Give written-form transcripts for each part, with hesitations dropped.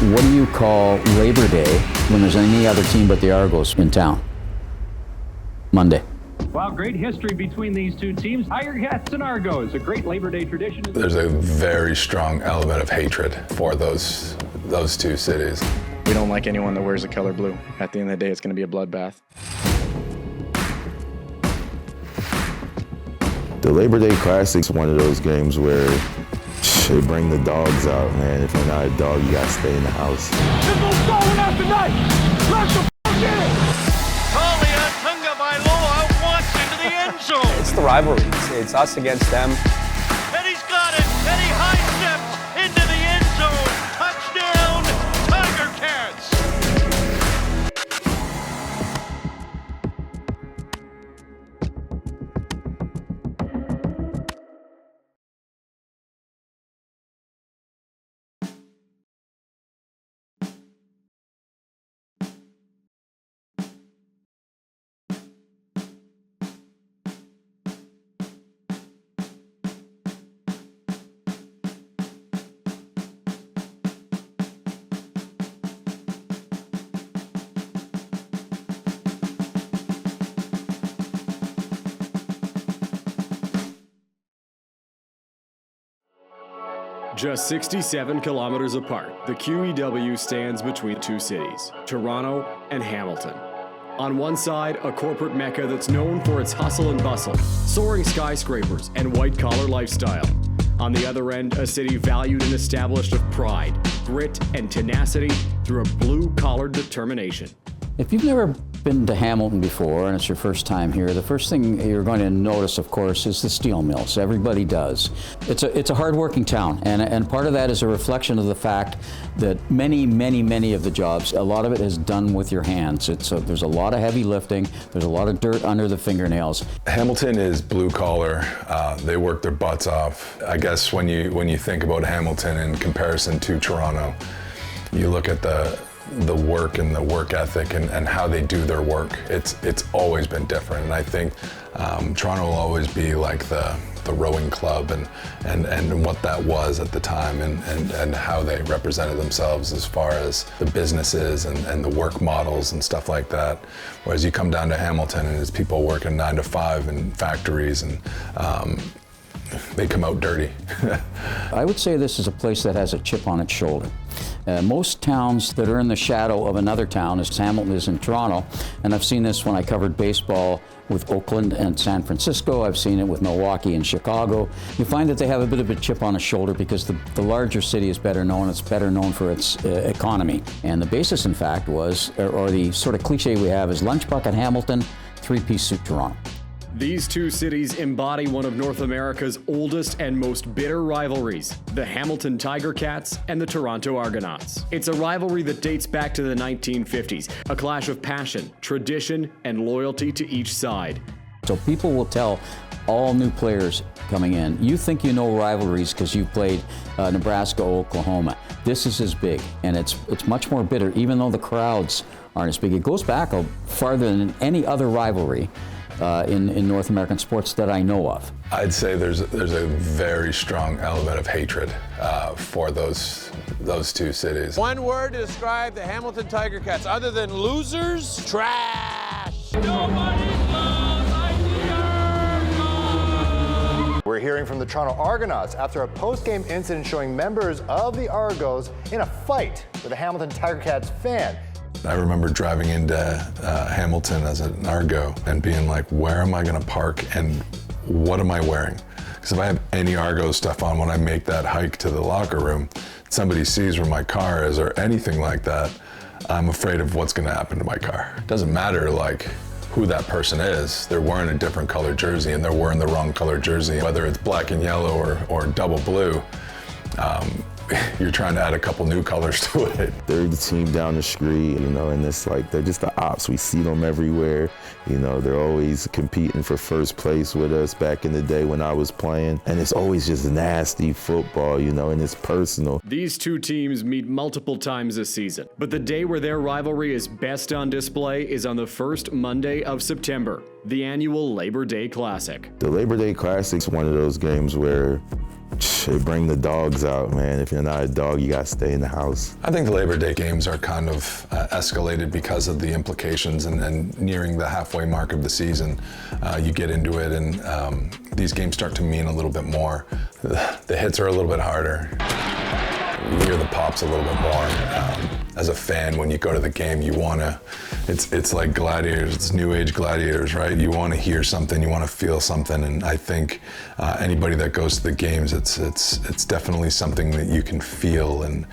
What do you call Labor Day when there's any other team but the Argos in town? Monday. Wow, great history between these two teams. Tiger Cats and Argos, a great Labor Day tradition. There's a very strong element of hatred for those two cities. We don't like anyone that wears the color blue. At the end of the day, it's going to be a bloodbath. The Labor Day Classic's one of those games where they bring the dogs out, man. If you're not a dog, you gotta stay in the house. This one's going after night. Let's the f*** get it. Talia Tungavailoa wants into the end zone. It's the rivalry. It's us against them. And he's got it. And he high steps into the end zone. Touchdown, Tiger Cats. Just 67 kilometers apart, the QEW stands between two cities, Toronto and Hamilton. On one side, a corporate mecca that's known for its hustle and bustle, soaring skyscrapers, and white-collar lifestyle. On the other end, a city valued and established of pride, grit, and tenacity through a blue-collar determination. If you've never been to Hamilton before and it's your first time here, the first thing you're going to notice, of course, is the steel mills. Everybody does. It's a hard-working town, and part of that is a reflection of the fact that many of the jobs, a lot of it is done with your hands. There's a lot of heavy lifting. There's a lot of dirt under the fingernails. Hamilton is blue collar. They work their butts off. I guess when you think about Hamilton in comparison to Toronto, you look at the work and the work ethic and how they do their work. It's always been different, and I think Toronto will always be like the rowing club and what that was at the time and how they represented themselves as far as the businesses and the work models and stuff like that. Whereas you come down to Hamilton and it's people working 9 to 5 in factories and they come out dirty. I would say this is a place that has a chip on its shoulder. Most towns that are in the shadow of another town, as Hamilton is in Toronto, and I've seen this when I covered baseball with Oakland and San Francisco, I've seen it with Milwaukee and Chicago. You find that they have a bit of a chip on its shoulder because the larger city is better known, it's better known for its economy. And the basis, in fact, was, or the sort of cliche we have is lunch bucket Hamilton, three-piece suit Toronto. These two cities embody one of North America's oldest and most bitter rivalries, the Hamilton Tiger Cats and the Toronto Argonauts. It's a rivalry that dates back to the 1950s, a clash of passion, tradition, and loyalty to each side. So people will tell all new players coming in, you think you know rivalries because you've played Nebraska, Oklahoma. This is as big, and it's much more bitter, even though the crowds aren't as big. It goes back farther than any other rivalry in North American sports that I know of. I'd say there's a very strong element of hatred for those two cities. One word to describe the Hamilton Tiger Cats other than losers? Trash! We're hearing from the Toronto Argonauts after a post-game incident showing members of the Argos in a fight with a Hamilton Tiger Cats fan. I remember driving into Hamilton as an Argo and being like, where am I going to park and what am I wearing? Because if I have any Argo stuff on when I make that hike to the locker room, somebody sees where my car is or anything like that, I'm afraid of what's going to happen to my car. It doesn't matter like who that person is. They're wearing a different color jersey and they're wearing the wrong color jersey, whether it's black and yellow or double blue. You're trying to add a couple new colors to it. They're the team down the street, and it's like they're just the ops. We see them everywhere. They're always competing for first place with us back in the day when I was playing. And it's always just nasty football, and it's personal. These two teams meet multiple times this season, but the day where their rivalry is best on display is on the first Monday of September, the annual Labor Day Classic. The Labor Day Classic's one of those games where They bring the dogs out, man. If you're not a dog, you gotta stay in the house. I think the Labor Day games are kind of escalated because of the implications and nearing the halfway mark of the season. You get into it and these games start to mean a little bit more. The hits are a little bit harder. You hear the pops a little bit more. As a fan, when you go to the game, you wanna, it's like gladiators, it's new age gladiators, right? You wanna hear something, you wanna feel something, and I think anybody that goes to the games, it's definitely something that you can feel, and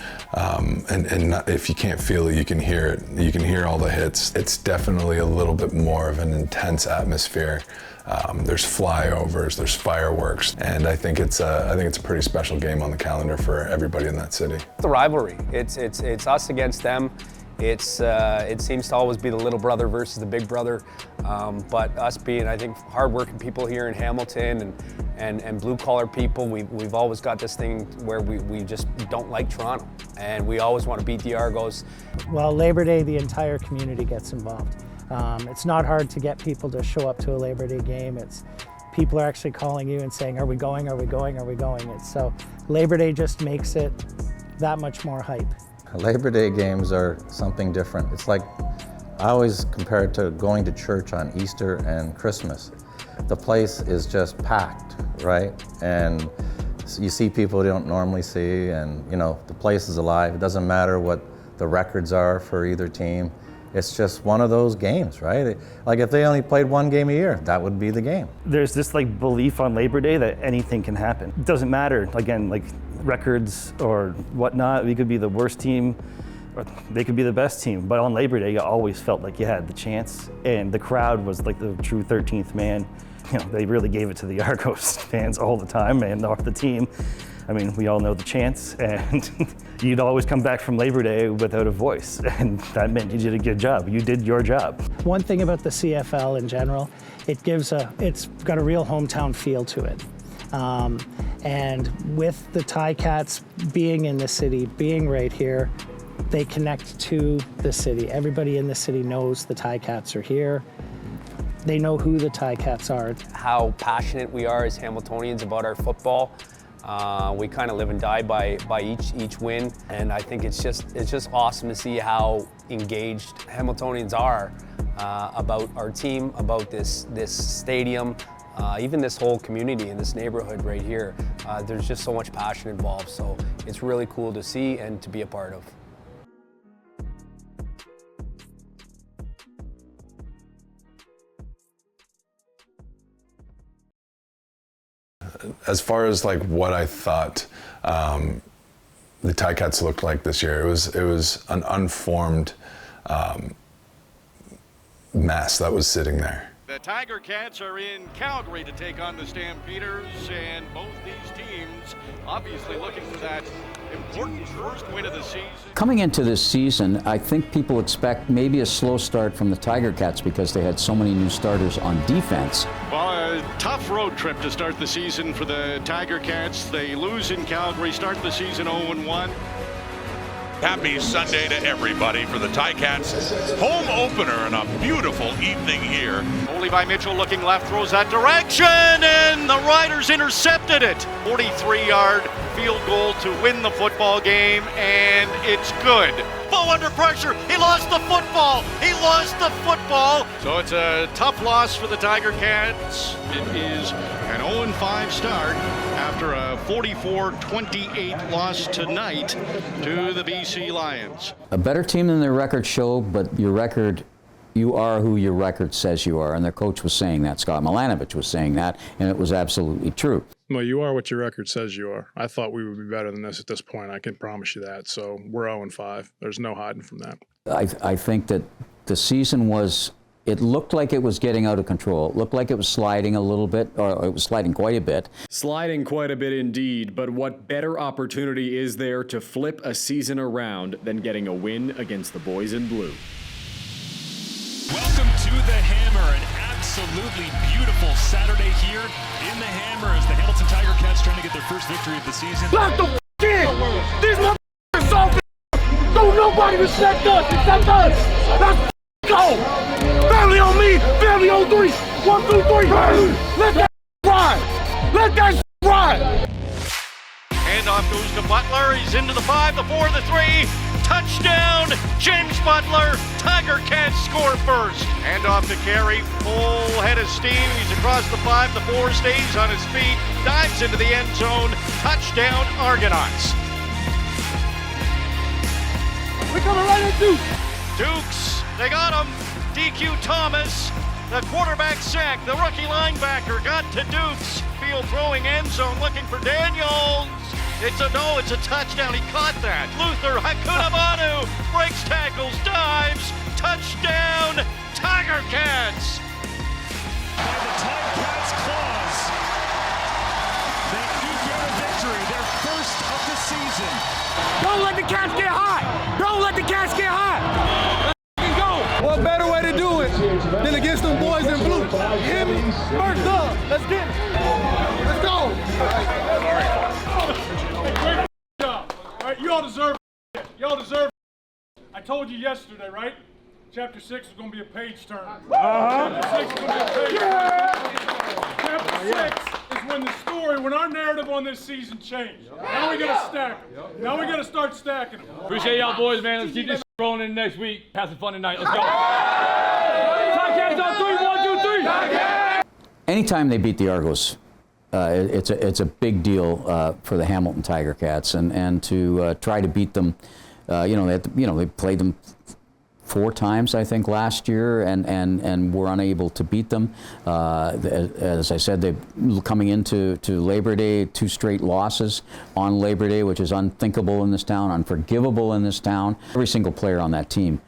not, if you can't feel it, you can hear it. You can hear all the hits. It's definitely a little bit more of an intense atmosphere. There's flyovers, there's fireworks, and I think it's a pretty special game on the calendar for everybody in that city. The rivalry, it's us against them. It seems to always be the little brother versus the big brother, but us being, I think, hardworking people here in Hamilton and blue-collar people, we've always got this thing where we just don't like Toronto, and we always want to beat the Argos. Well, Labor Day, the entire community gets involved. It's not hard to get people to show up to a Labor Day game. People are actually calling you and saying, are we going, are we going, are we going? So Labor Day just makes it that much more hype. Labor Day games are something different. It's like, I always compare it to going to church on Easter and Christmas. The place is just packed, right? And you see people you don't normally see, and the place is alive. It doesn't matter what the records are for either team. It's just one of those games, right? Like if they only played one game a year, that would be the game. There's this belief on Labor Day that anything can happen. It doesn't matter, again, records or whatnot. We could be the worst team, or they could be the best team. But on Labor Day, you always felt like you had the chance. And the crowd was like the true 13th man. They really gave it to the Argos fans all the time and off the team. I mean, we all know the chants, and you'd always come back from Labor Day without a voice, and that meant you did a good job. You did your job. One thing about the CFL in general, it's got a real hometown feel to it. And with the Ticats being in the city, being right here, they connect to the city. Everybody in the city knows the Ticats are here. They know who the Ticats are. How passionate we are as Hamiltonians about our football. We kind of live and die by each win, and I think it's just awesome to see how engaged Hamiltonians are about our team, about this stadium, even this whole community in this neighborhood right here. There's just so much passion involved, so it's really cool to see and to be a part of. As far as what I thought the Ticats looked like this year, it was an unformed mess that was sitting there. The Tiger Cats are in Calgary to take on the Stampeders, and both these teams obviously looking for that important first win of the season. Coming into this season, I think people expect maybe a slow start from the Tiger Cats because they had so many new starters on defense. Well, a tough road trip to start the season for the Tiger Cats. They lose in Calgary, start the season 0-1. Happy Sunday to everybody for the Ticats. Home opener and a beautiful evening here. Levi Mitchell looking left, throws that direction, and the Riders intercepted it. 43-yard field goal to win the football game, and it's good. Bo under pressure, he lost the football, So it's a tough loss for the Tiger Cats. It is an 0-5 start after a 44-28 loss tonight to the BC Lions. A better team than their record showed, but you are who your record says you are, and their coach was saying that. Scott Milanovich was saying that, and it was absolutely true. Well, you are what your record says you are. I thought we would be better than this at this point. I can promise you that. So we're 0-5. There's no hiding from that. I think that the season it looked like it was getting out of control. It looked like it was sliding a little bit, or it was sliding quite a bit. Sliding quite a bit indeed, but what better opportunity is there to flip a season around than getting a win against the boys in blue? Welcome to the Hammer, an absolutely beautiful Saturday here in the Hammer as the Hamilton Tiger Cats trying to get their first victory of the season. Lock the in! These motherfuckers so don't nobody respect us except us! Let's go! Family on me, family on 3! 1, 2, 3! Let that ride! Let that ride! Handoff goes to Butler. He's into the 5, the 4, the 3. Touchdown, James Butler. Tiger Cats score first. Handoff to Carey. Full head of steam. He's across the 5, the 4, stays on his feet. Dives into the end zone. Touchdown, Argonauts. We're coming right at Dukes. Dukes, they got him. DQ Thomas, the quarterback sack. The rookie linebacker got to Dukes. Field throwing end zone, looking for Daniels. It's a touchdown. He caught that. Luther Hakunamanu breaks tackles, dives, touchdown, Tiger Cats. By the Tiger Cats claws, they eke out a victory, their first of the season. Don't let the Cats get hot. Don't let the Cats get hot. Let's go. What better way to do it than against them boys in blue? Hit me. First up. Let's get it. Let's go. Great job. All right, you all deserve it. Y'all deserve it. I told you yesterday, right? Chapter 6 is going to be a page turn. Chapter 6 is going to be a page turn. Chapter 6 is when our narrative on this season changed. Now we got to stack them. Now we got to start stacking them. Appreciate y'all boys, man. Let's keep this rolling in next week. Have some fun tonight. Let's go. Ticats on 3, 1, 2, 3. Anytime they beat the Argos, it's a big deal for the Hamilton Tiger Cats, and to try to beat them. They played them 4 times, I think, last year, and were unable to beat them. As I said, they coming into Labor Day, 2 straight losses on Labor Day, which is unthinkable in this town, unforgivable in this town. Every single player on that team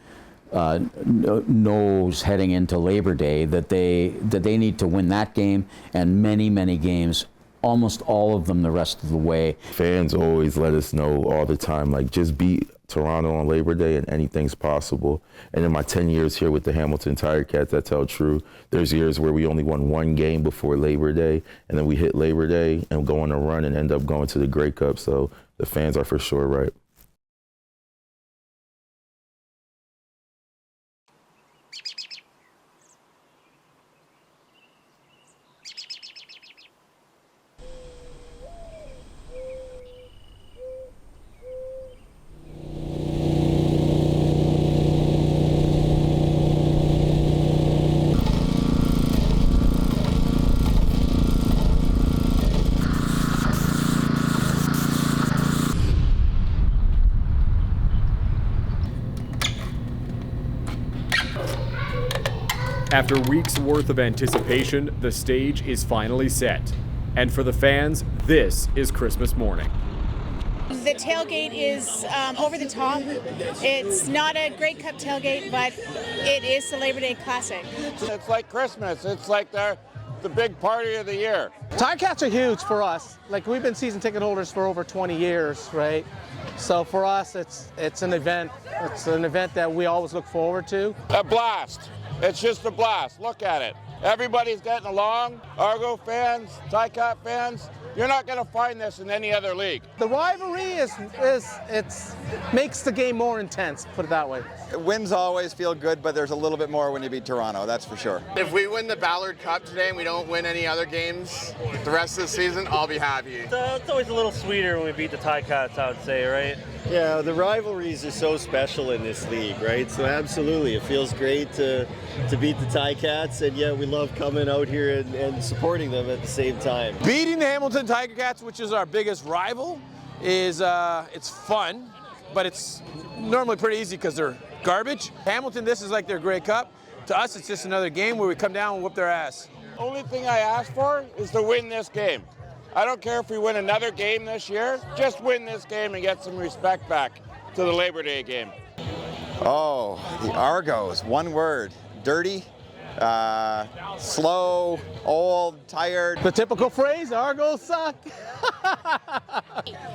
knows heading into Labor Day that they need to win that game and many games, almost all of them the rest of the way. Fans always let us know all the time, like, just beat Toronto on Labor Day and anything's possible. And in my 10 years here with the Hamilton Tiger Cats, that's held true. There's years where we only won 1 game before Labor Day, and then we hit Labor Day and go on a run and end up going to the Grey Cup. So the fans are for sure right. After weeks worth of anticipation, the stage is finally set. And for the fans, this is Christmas morning. The tailgate is over the top. It's not a Grey Cup tailgate, but it is the Labor Day Classic. It's like Christmas. It's like the big party of the year. Tiger Cats are huge for us. Like, we've been season ticket holders for over 20 years, right? So for us, it's an event. It's an event that we always look forward to. A blast. It's just a blast. Look at it. Everybody's getting along. Argo fans, Ticat fans. You're not going to find this in any other league. The rivalry makes the game more intense, put it that way. Wins always feel good, but there's a little bit more when you beat Toronto, that's for sure. If we win the Ballard Cup today and we don't win any other games the rest of the season, I'll be happy. It's always a little sweeter when we beat the Ticats, I would say, right? Yeah, the rivalries are so special in this league, right? So absolutely, it feels great to beat the Ticats, and yeah, we love coming out here and supporting them at the same time. Beating the Hamilton Tiger Cats, which is our biggest rival, is it's fun, but it's normally pretty easy because they're garbage. Hamilton, this is like their Grey Cup. To us, it's just another game where we come down and whoop their ass. Only thing I ask for is to win this game. I don't care if we win another game this year, just win this game and get some respect back to the Labor Day game. Oh, the Argos, one word, dirty, slow, old, tired. The typical phrase, Argos suck.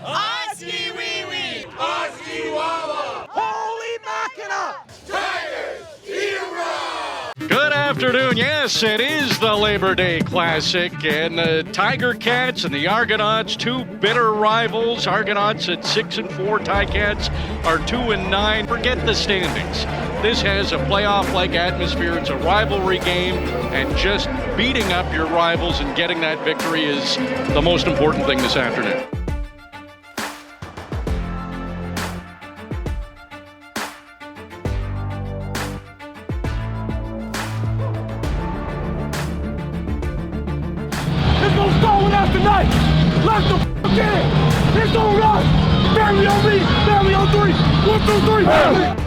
Oski wee wee, Oski wawa, holy Mackinac, Tigers, hero! Good afternoon. Yes, it is the Labor Day Classic, and the Tiger Cats and the Argonauts, 2 bitter rivals. Argonauts at 6-4, Ticats are 2-9. Forget the standings. This has a playoff-like atmosphere. It's a rivalry game, and just beating up your rivals and getting that victory is the most important thing this afternoon. left tonight. Left the f*** in. It's on us. Family on me. Family on 3. 1, 2, 3. Family.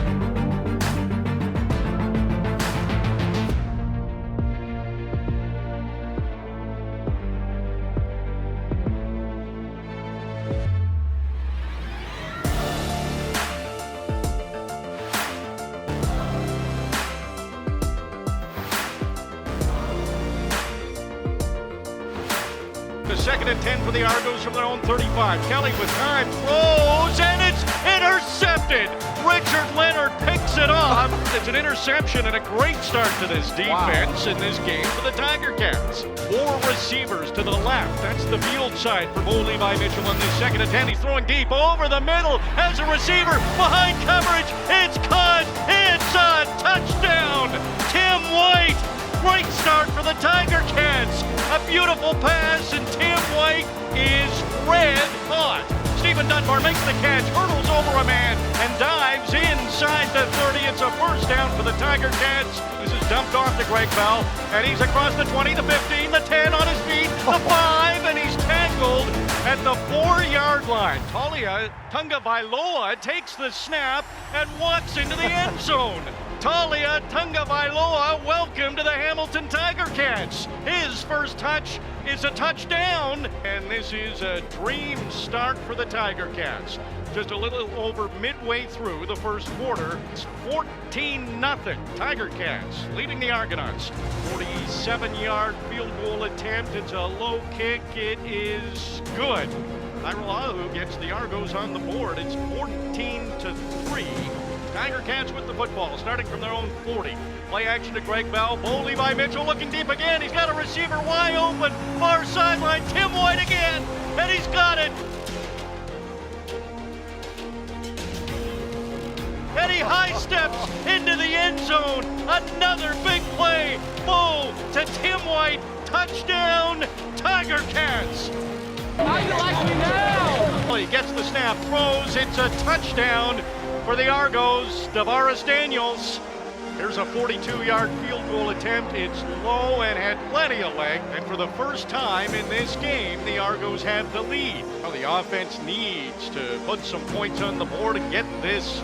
Second and 10 for the Argos from their own 35. Kelly with time throws, and it's intercepted. Richard Leonard picks it off. It's an interception and a great start to this defense in this game for the Tiger Cats. 4 receivers to the left. That's the field side for Bo Levi Mitchell on this second and 10. He's throwing deep over the middle as a receiver behind coverage. It's caught. It's a touchdown. Tim White. Great start for the Tiger Cats. A beautiful pass, and Tim White is red hot. Stephen Dunbar makes the catch, hurdles over a man, and dives inside the 30. It's a first down for the Tiger Cats. This is dumped off to Greg Bell, and he's across the 20, the 15, the 10 on his feet, the 5, and he's tackled at the 4-yard line. Talia Tungavailoa takes the snap and walks into the end zone. Talia Tungavailoa, welcome to the Hamilton Tiger Cats. His first touch is a touchdown, and this is a dream start for the Tiger Cats. Just a little over midway through the first quarter, it's 14-0. Tiger Cats leading the Argonauts. 47-yard field goal attempt. It's a low kick. It is good. Irolahu gets the Argos on the board. It's 14-3. Tiger Cats with the football, starting from their own 40. Play action to Greg Bell. Bo Levi Mitchell looking deep again. He's got a receiver wide open. Far sideline. Tim White again. And he's got it. And he high steps into the end zone. Another big play. Bo to Tim White. Touchdown, Tiger Cats. How you like me now? Well, he gets the snap, throws. It's a touchdown for the Argos. Tavares Daniels. Here's a 42-yard field goal attempt. It's low and had plenty of leg. And for the first time in this game, the Argos have the lead. Well, the offense needs to put some points on the board and get this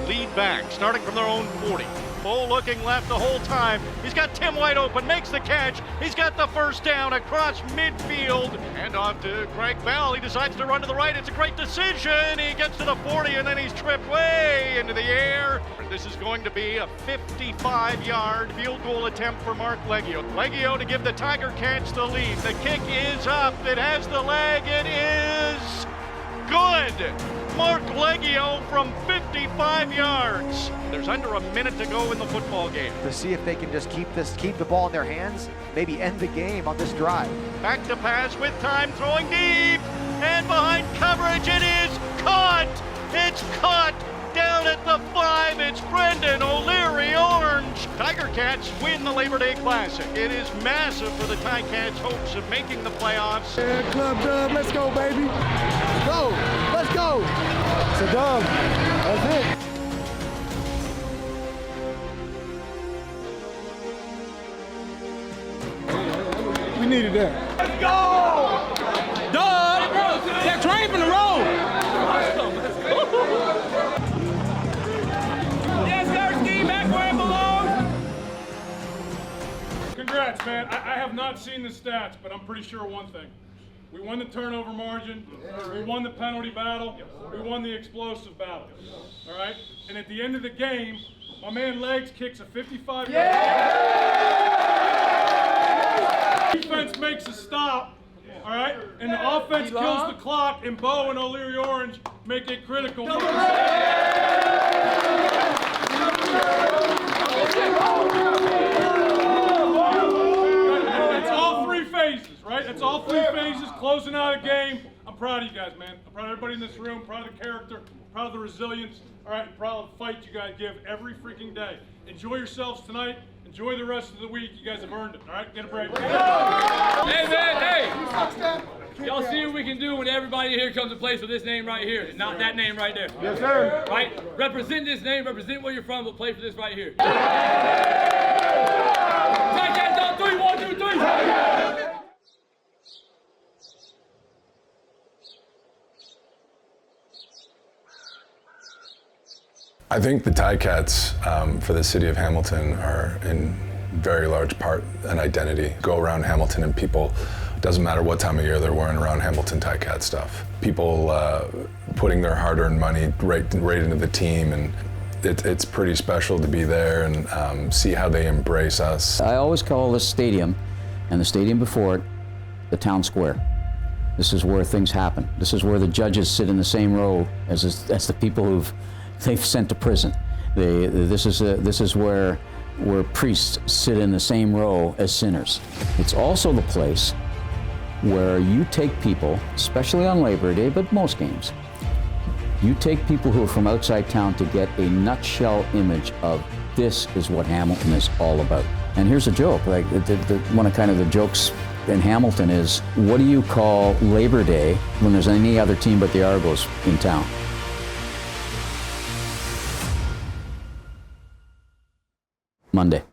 lead back, starting from their own 40. Bo looking left the whole time. He's got Tim White open, makes the catch. He's got the first down across midfield. And off to Greg Bell. He decides to run to the right. It's a great decision. He gets to the 40, and then he's tripped way into the air. This is going to be a 55-yard field goal attempt for Mark Leggio. Leggio to give the Tiger Cats the lead. The kick is up. It has the leg. It is good. Mark Leggio from 55 yards. There's under a minute to go in the football game. To see if they can just keep the ball in their hands, maybe end the game on this drive. Back to pass with time, throwing deep, and behind coverage, it is caught. It's caught down at the 5. It's Brendan O'Leary Orange. Tiger Cats win the Labor Day Classic. It is massive for the Ticats' hopes of making the playoffs. Yeah, Club Dub, let's go, baby. Go, let's go. It's a dub. That's it. We needed that. Let's go! Dub! That train from the road! Yes, sir, Ski, back where it belongs. Congrats, man. I have not seen the stats, but I'm pretty sure one thing. We won the turnover margin, we won the penalty battle, we won the explosive battle. All right? And at the end of the game, my man Legs kicks a 55-yard. Defense makes a stop, all right? And the offense kills the clock, and Bo and O'Leary Orange make it critical. It's all three phases, right? It's all three phases, closing out a game. I'm proud of you guys, man. I'm proud of everybody in this room, proud of the character, proud of the resilience, all right, and proud of the fight you guys give every freaking day. Enjoy yourselves tonight. Enjoy the rest of the week. You guys have earned it, all right? Get a break. Hey, man, hey! Y'all see what we can do when everybody here comes to play for this name right here, not that name right there. Yes, sir. Right? Represent this name, represent where you're from, but play for this right here. Ticats on 3, 1, 2, 3! I think the Ticats for the city of Hamilton are in very large part an identity. Go around Hamilton and people, doesn't matter what time of year they're wearing around Hamilton Ticat stuff. People putting their hard-earned money right into the team, and it's pretty special to be there and see how they embrace us. I always call this stadium and the stadium before it the town square. This is where things happen. This is where the judges sit in the same row as the people they've sent to prison. This is where priests sit in the same row as sinners. It's also the place where you take people, especially on Labor Day, but most games, you take people who are from outside town to get a nutshell image of this is what Hamilton is all about. And here's a joke, like one of kind of the jokes in Hamilton is, what do you call Labor Day when there's any other team but the Argos in town? Monday.